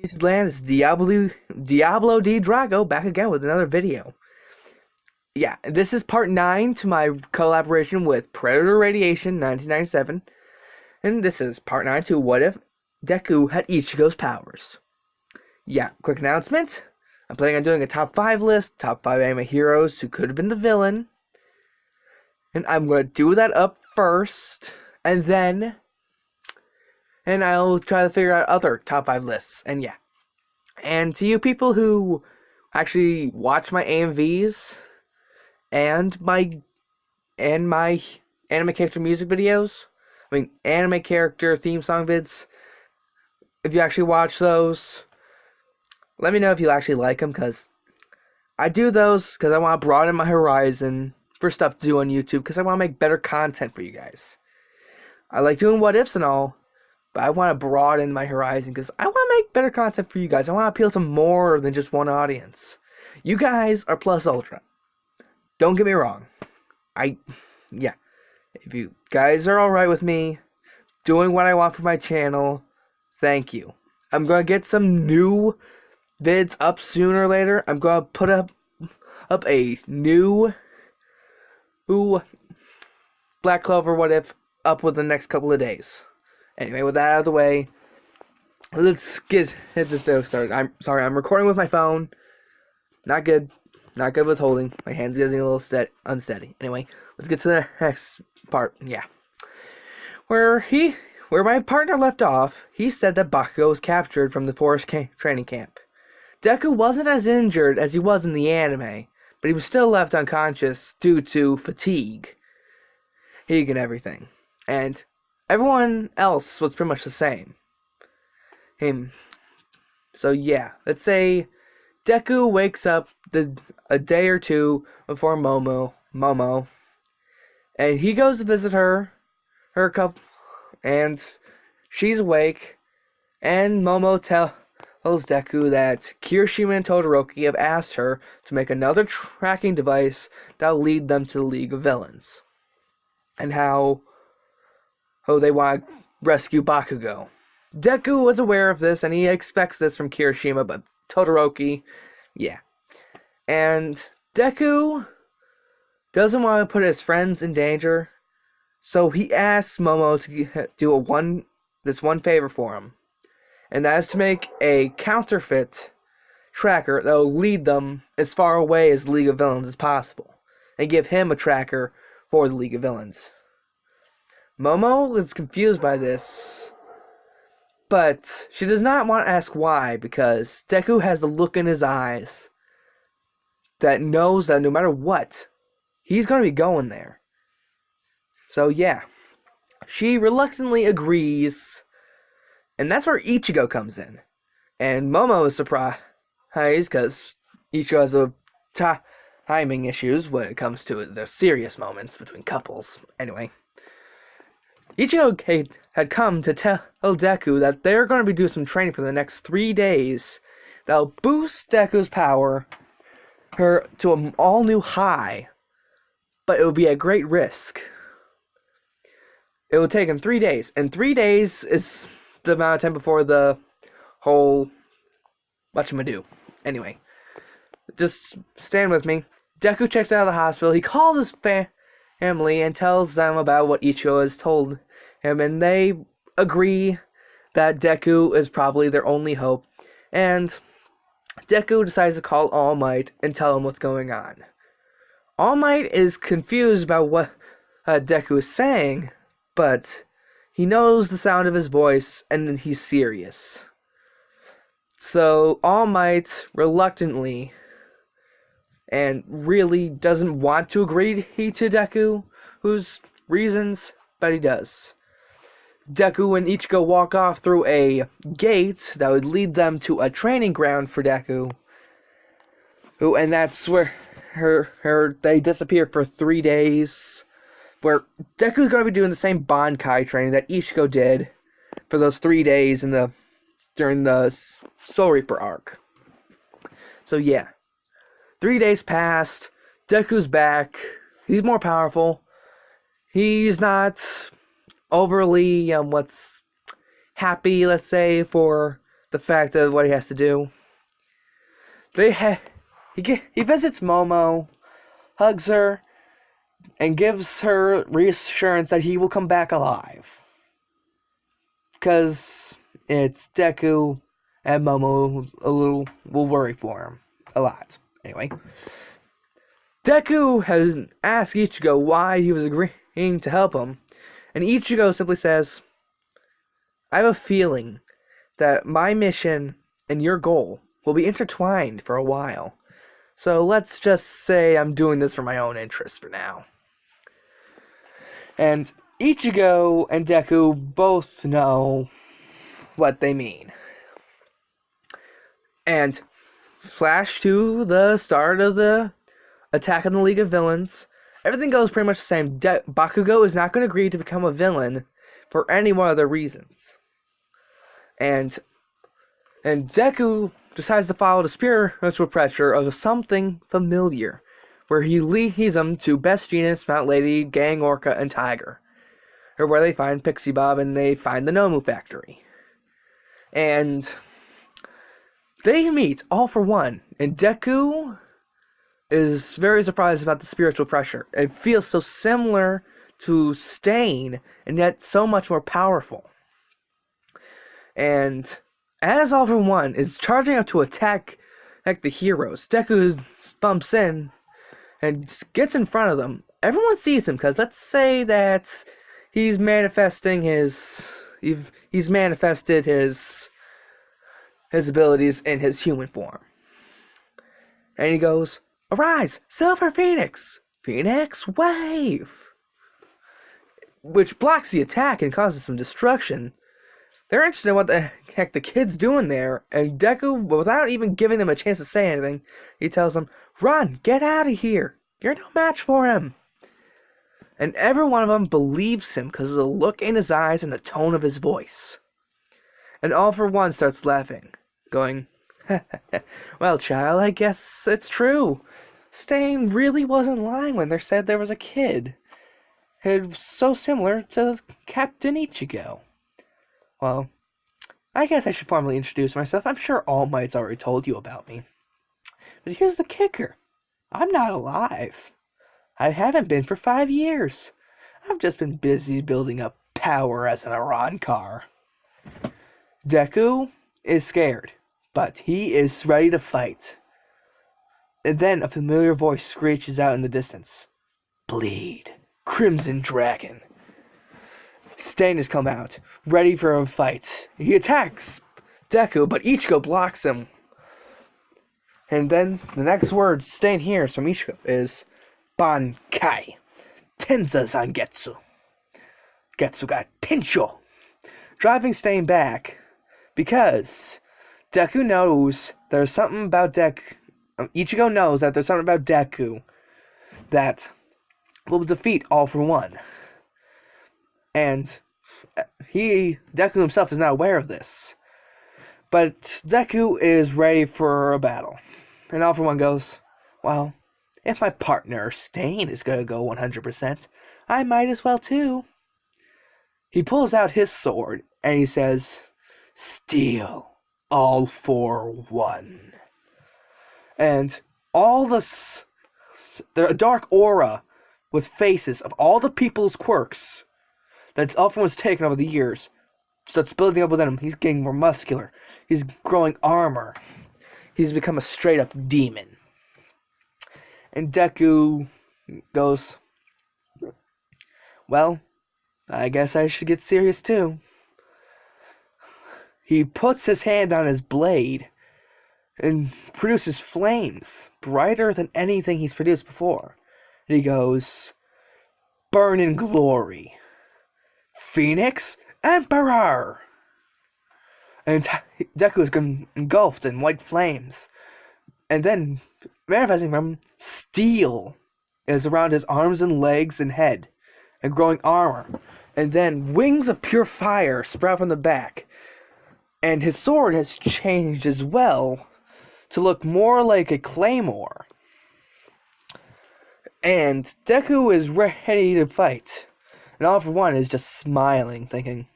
YouTube land is Diablo D Drago back again with another video. Yeah, this is part 9 to my collaboration with Predator Radiation 1997. And this is part 9 to What If Deku had Ichigo's powers. Yeah, quick announcement. I'm planning on doing a top 5 list, top 5 anime heroes who could have been the villain. And I'm going to do that up first, and I'll try to figure out other top 5 lists, and yeah. And to you people who actually watch my AMVs and my anime character music videos, anime character theme song vids, if you actually watch those, let me know if you actually like them, because I do those because I want to broaden my horizon for stuff to do on YouTube, because I want to make better content for you guys. I like doing what ifs and all, but I want to broaden my horizon because I want to make better content for you guys. I want to appeal to more than just one audience. You guys are plus ultra. Don't get me wrong. Yeah. If you guys are alright with me doing what I want for my channel, thank you. I'm going to get some new vids up sooner or later. I'm going to put up a new Black Clover What If up with the next couple of days. Anyway, with that out of the way, let's hit this video started. I'm sorry, I'm recording with my phone. Not good with holding. My hand's getting a little unsteady. Anyway, let's get to the next part. Yeah, where my partner left off, he said that Bakugo was captured from the forest training camp. Deku wasn't as injured as he was in the anime, but he was still left unconscious due to fatigue and everything. And everyone else was pretty much the same. So yeah, let's say Deku wakes up a day or two before Momo, and he goes to visit her couple, and she's awake, and Momo tells Deku that Kirishima and Todoroki have asked her to make another tracking device that will lead them to the League of Villains, and how they want to rescue Bakugo. Deku was aware of this, and he expects this from Kirishima, but Todoroki, yeah. And Deku doesn't want to put his friends in danger, so he asks Momo to do this one favor for him, and that is to make a counterfeit tracker that will lead them as far away as the League of Villains as possible, and give him a tracker for the League of Villains. Momo is confused by this, but she does not want to ask why, because Deku has the look in his eyes that knows that no matter what, he's going to be going there. So yeah, she reluctantly agrees, and that's where Ichigo comes in. And Momo is surprised because Ichigo has timing issues when it comes to the serious moments between couples. Anyway, Ichigo had come to tell Deku that they're going to be doing some training for the next 3 days that'll boost Deku's power to an all-new high, but it will be at great risk. It will take him 3 days, and 3 days is the amount of time before the whole whatchamado. Anyway, just stand with me. Deku checks out of the hospital. He calls his family and tells them about what Ichigo has told him, and they agree that Deku is probably their only hope. And Deku decides to call All Might and tell him what's going on. All Might is confused about what Deku is saying, but he knows the sound of his voice and he's serious. So All Might reluctantly and really doesn't want to agree to Deku, whose reasons, but he does. Deku and Ichigo walk off through a gate that would lead them to a training ground for Deku, and that's where they disappear for 3 days, where Deku's going to be doing the same Bankai training that Ichigo did for those 3 days during the Soul Reaper arc. So yeah, 3 days passed. Deku's back. He's more powerful. He's not overly happy, let's say, for the fact of what he has to do. He visits Momo, hugs her, and gives her reassurance that he will come back alive. Because it's Deku and Momo will worry for him a lot. Anyway, Deku has asked Ichigo why he was agreeing to help him, and Ichigo simply says, I have a feeling that my mission and your goal will be intertwined for a while. So let's just say I'm doing this for my own interest for now. And Ichigo and Deku both know what they mean. And flash to the start of the attack on the League of Villains. Everything goes pretty much the same. Bakugo is not going to agree to become a villain for any one of their reasons. And Deku decides to follow the spiritual pressure of something familiar, where he leads them to Best Jeanist, Mount Lady, Gang Orca, and Tiger, or where they find Pixie Bob and they find the Nomu Factory. And they meet all for one, and Deku is very surprised about the spiritual pressure. It feels so similar to Stain, and yet so much more powerful. And as All For One is charging up to attack the heroes, Deku bumps in and gets in front of them. Everyone sees him, because let's say that he's manifested his abilities in his human form. And he goes, Arise, Silver Phoenix! Phoenix Wave! Which blocks the attack and causes some destruction. They're interested in what the heck the kid's doing there, and Deku, without even giving them a chance to say anything, he tells them, Run! Get out of here! You're no match for him! And every one of them believes him because of the look in his eyes and the tone of his voice. And All For One starts laughing, going, Well, child, I guess it's true. Stain really wasn't lying when they said there was a kid. It's so similar to Captain Ichigo. Well, I guess I should formally introduce myself. I'm sure All Might's already told you about me. But here's the kicker. I'm not alive. I haven't been for 5 years. I've just been busy building up power as an Arankar. Deku is scared, but he is ready to fight. And then a familiar voice screeches out in the distance. Bleed, Crimson Dragon. Stain has come out, ready for a fight. He attacks Deku, but Ichigo blocks him. And then the next word Stain hears from Ichigo is Bankai, Tenza Zangetsu, Getsuga Tensho, driving Stain back because Deku knows there's something about Ichigo knows that there's something about Deku that will defeat All For One. And Deku himself is not aware of this. But Deku is ready for a battle. And All For One goes, Well, if my partner Stain is going to go 100%, I might as well too. He pulls out his sword and he says, Steel, All For One. And all the dark aura with faces of all the people's quirks that All For One's taken over the years starts building up within him. He's getting more muscular. He's growing armor. He's become a straight up demon. And Deku goes, Well, I guess I should get serious too. He puts his hand on his blade and produces flames brighter than anything he's produced before. And he goes, Burn in glory, Phoenix Emperor! And Deku is engulfed in white flames. And then, manifesting from him, steel is around his arms and legs and head, and growing armor. And then wings of pure fire sprout from the back. And his sword has changed as well to look more like a claymore. And Deku is ready to fight. And All For One is just smiling, thinking,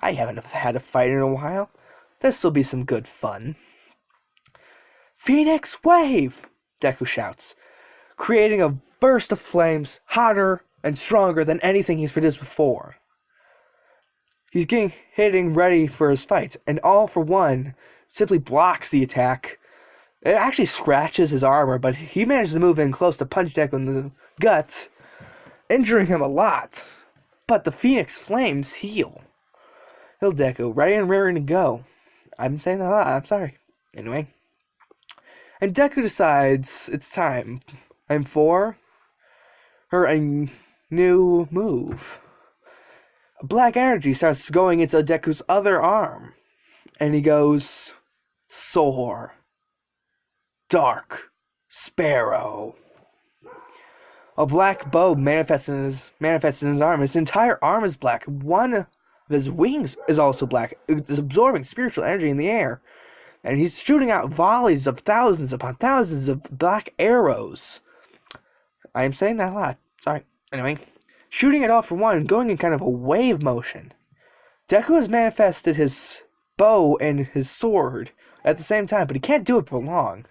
I haven't had a fight in a while. This'll be some good fun. Phoenix Wave! Deku shouts, creating a burst of flames hotter and stronger than anything he's produced before. He's hitting ready for his fight, and All For One simply blocks the attack. It actually scratches his armor, but he manages to move in close to punch Deku in the gut, injuring him a lot. But the Phoenix Flames heal Deku, ready and raring to go. I've been saying that a lot, I'm sorry. Anyway. And Deku decides it's time. And for her a new move. Black energy starts going into Deku's other arm. And he goes, Soar. Dark. Sparrow. A black bow manifests in his arm. His entire arm is black. One of his wings is also black. It's absorbing spiritual energy in the air. And he's shooting out volleys of thousands upon thousands of black arrows. I am saying that a lot. Sorry. Anyway. Shooting it All For One, going in kind of a wave motion. Deku has manifested his bow and his sword at the same time, but he can't do it for long.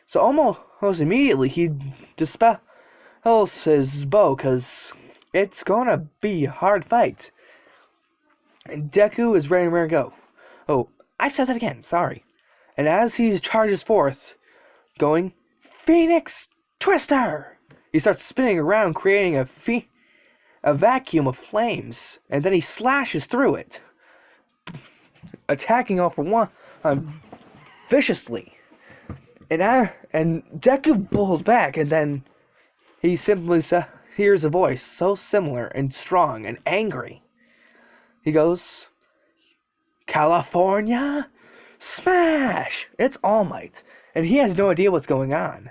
So almost immediately he dispels his bow, because it's gonna be a hard fight. And Deku is ready to go. Oh, I've said that again, sorry. And as he charges forth, going, Phoenix Twister! He starts spinning around, creating a vacuum of flames, and then he slashes through it, attacking All For One viciously. And Deku pulls back, and then he simply hears a voice so similar and strong and angry. He goes, California Smash! It's All Might, and he has no idea what's going on.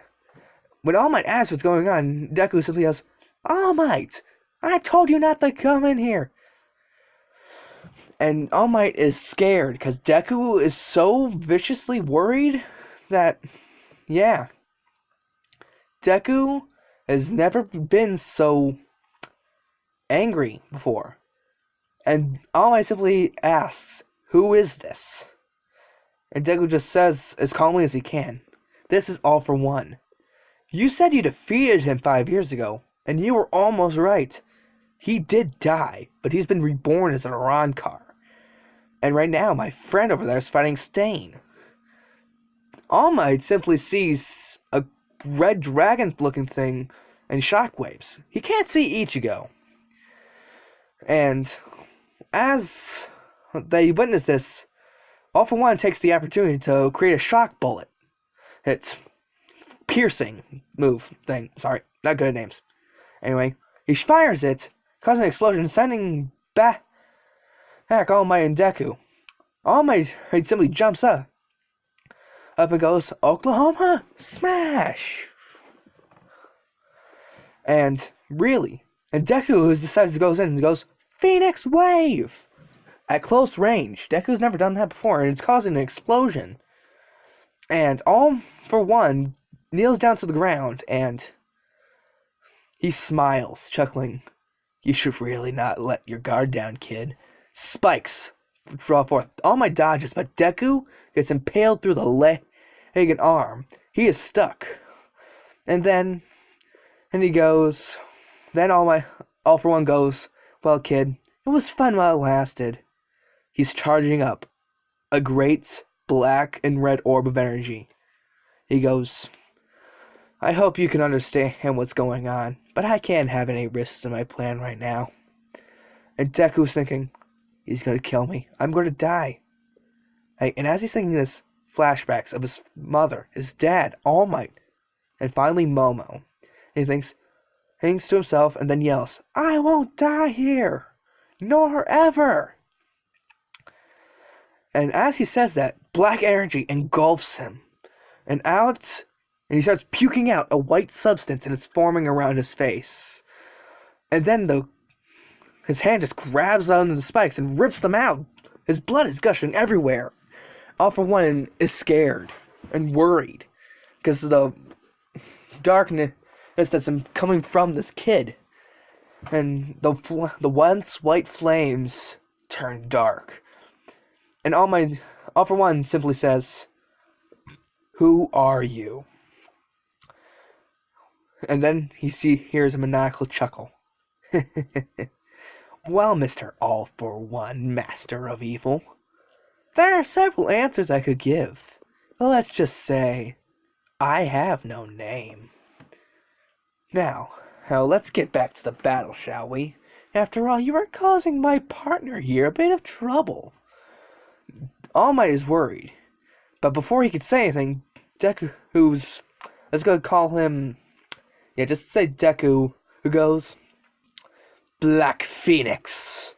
When All Might asks what's going on, Deku simply goes, All Might! I told you not to come in here! And All Might is scared, because Deku is so viciously worried that, yeah, Deku has never been so angry before. And All Might simply asks, who is this? And Deku just says as calmly as he can, this is All For One. You said you defeated him 5 years ago, and you were almost right. He did die, but he's been reborn as an Arankar. And right now, my friend over there is fighting Stain. All Might simply sees a red dragon-looking thing and shockwaves. He can't see Ichigo. And as they witness this, All For One takes the opportunity to create a shock bullet. It's piercing move thing. Sorry, not good at names. Anyway, he fires it, causing an explosion, sending back All Might and Deku. All Might simply jumps up and goes, Oklahoma Smash! And really, and Deku decides to go in and goes, Phoenix Wave! At close range. Deku's never done that before, and it's causing an explosion. And All For One kneels down to the ground, and he smiles, chuckling. You should really not let your guard down, kid. Spikes draw forth. All Might dodges, but Deku gets impaled through the leg and arm. He is stuck. And he goes, All For One goes, well, kid, it was fun while it lasted. He's charging up a great black and red orb of energy. He goes, I hope you can understand what's going on, but I can't have any risks in my plan right now. And Deku's thinking, he's going to kill me. I'm going to die. And as he's thinking this, flashbacks of his mother, his dad, All Might, and finally Momo. And he thinks to himself and then yells, I won't die here, nor ever. And as he says that, black energy engulfs him. And he starts puking out a white substance, and it's forming around his face. And then his hand just grabs onto the spikes and rips them out. His blood is gushing everywhere. All For One is scared and worried because of the darkness that's coming from this kid. And the once white flames turn dark. And All All for One simply says, "Who are you?" And then he hears a maniacal chuckle. "Well, Mr. All for One, Master of Evil, there are several answers I could give. But let's just say, I have no name. Now, let's get back to the battle, shall we? After all, you are causing my partner here a bit of trouble." All Might is worried, but before he could say anything, Deku, let's go call him, just say Deku, who goes, "Black Phoenix."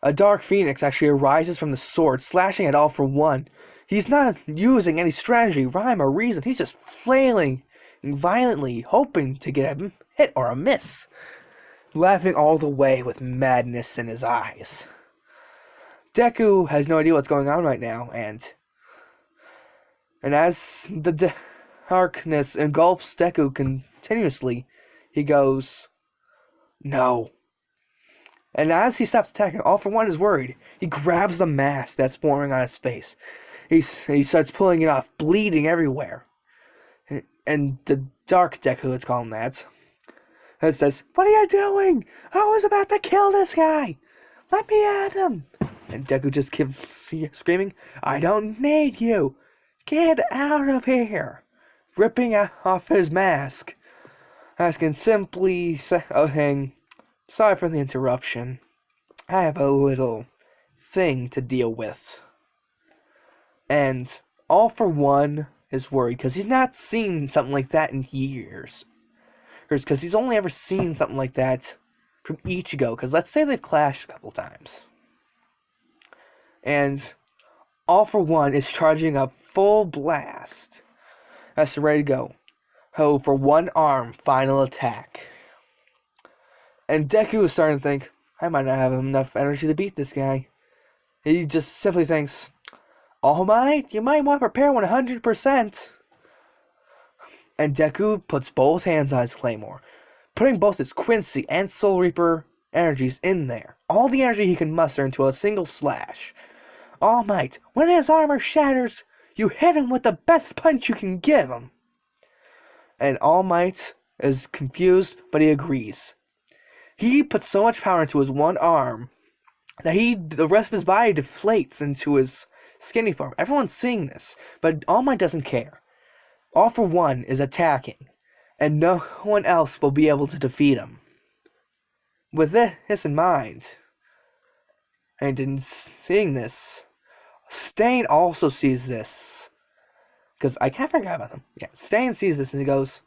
A dark phoenix actually arises from the sword, slashing at All for One. He's not using any strategy, rhyme, or reason. He's just flailing violently, hoping to get a hit or a miss, laughing all the way with madness in his eyes. Deku has no idea what's going on right now, and as the darkness engulfs Deku continuously, he goes, "No." And as he stops attacking, All for One is worried. He grabs the mask that's forming on his face. He starts pulling it off, bleeding everywhere. And the dark Deku, let's call him that, says, "What are you doing? I was about to kill this guy. Let me at him." And Deku just keeps screaming, "I don't need you. Get out of here." Ripping off his mask. Asking simply saying, "Sorry for the interruption. I have a little thing to deal with." And All for One is worried because he's not seen something like that in years. Because he's only ever seen something like that from Ichigo. Because let's say they've clashed a couple times. And All for One is charging up full blast. That's ready to go. Oh, for one arm, final attack. And Deku is starting to think, I might not have enough energy to beat this guy. He just simply thinks, "All Might, you might want to prepare 100%. And Deku puts both hands on his claymore, putting both his Quincy and Soul Reaper energies in there. All the energy he can muster into a single slash. All Might, when his armor shatters, you hit him with the best punch you can give him. And All Might is confused, but he agrees. He puts so much power into his one arm that the rest of his body deflates into his skinny form. Everyone's seeing this, but All Might doesn't care. All for One is attacking, and no one else will be able to defeat him. With this in mind, and in seeing this, Stain also sees this. Because I can't forget about him. Yeah, Stain sees this and he goes,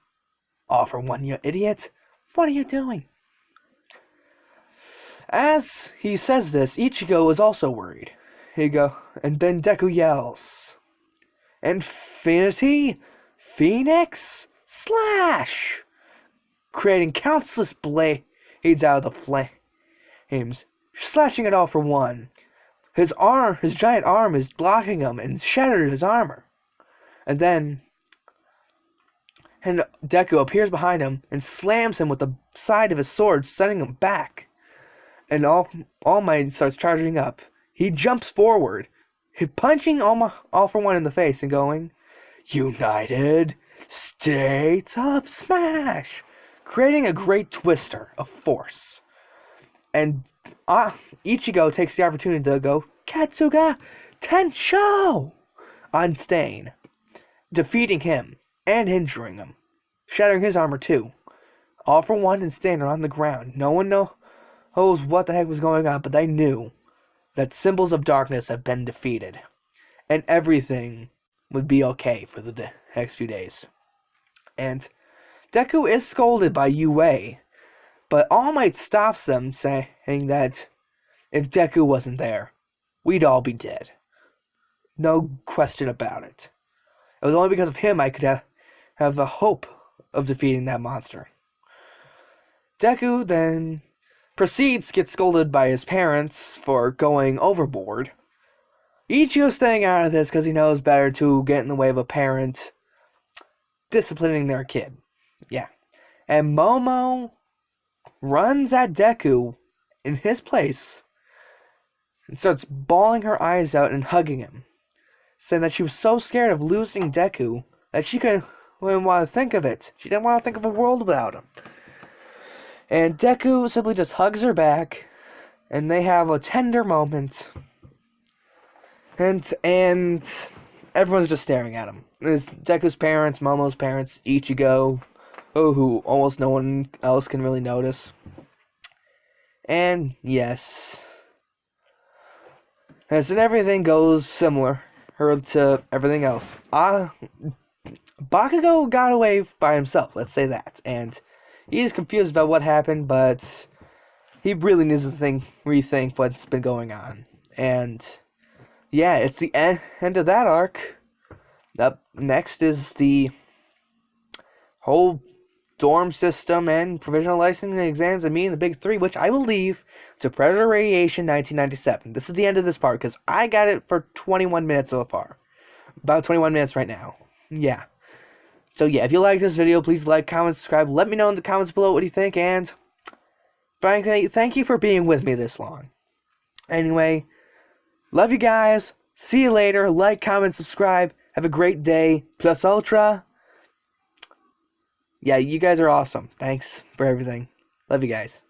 "All for One, you idiot. What are you doing?" As he says this, Ichigo is also worried. And then Deku yells, "Infinity Phoenix Slash!" Creating countless blades out of the flames, slashing at All for One. His giant arm is blocking him and shattered his armor. And Deku appears behind him and slams him with the side of his sword, sending him back. And All Might starts charging up. He jumps forward, punching All for One in the face and going, "United States of Smash!" Creating a great twister of force. And Ichigo takes the opportunity to go, "Katsuga Tensho!" on Stain, defeating him and injuring him, shattering his armor too. All for One and Stain are on the ground. No one knows what the heck was going on, but they knew that symbols of darkness have been defeated, and everything would be okay for the next few days. And Deku is scolded by Yue, but All Might stops them, saying that if Deku wasn't there, we'd all be dead. No question about it. It was only because of him I could have a hope of defeating that monster. Deku then proceeds to get scolded by his parents for going overboard. Ichigo's staying out of this because he knows better to get in the way of a parent disciplining their kid. Yeah. And Momo runs at Deku in his place and starts bawling her eyes out and hugging him. saying that she was so scared of losing Deku that she couldn't want to think of it. She didn't want to think of a world without him. And Deku simply just hugs her back, and they have a tender moment. And everyone's just staring at him. There's Deku's parents, Momo's parents, Ichigo, who almost no one else can really notice. And yes, and everything goes similar to everything else. Bakugo got away by himself, let's say that, and he's confused about what happened, but he really needs to rethink what's been going on. And yeah, it's the end of that arc. Up next is the whole dorm system and provisional licensing exams and meeting the big three, which I will leave to Predator Radiation 1997. This is the end of this part because I got it for 21 minutes so far. About 21 minutes right now. Yeah. So yeah, if you like this video, please like, comment, subscribe. Let me know in the comments below what you think, and frankly, thank you for being with me this long. Anyway, love you guys. See you later. Like, comment, subscribe. Have a great day. Plus Ultra. Yeah, you guys are awesome. Thanks for everything. Love you guys.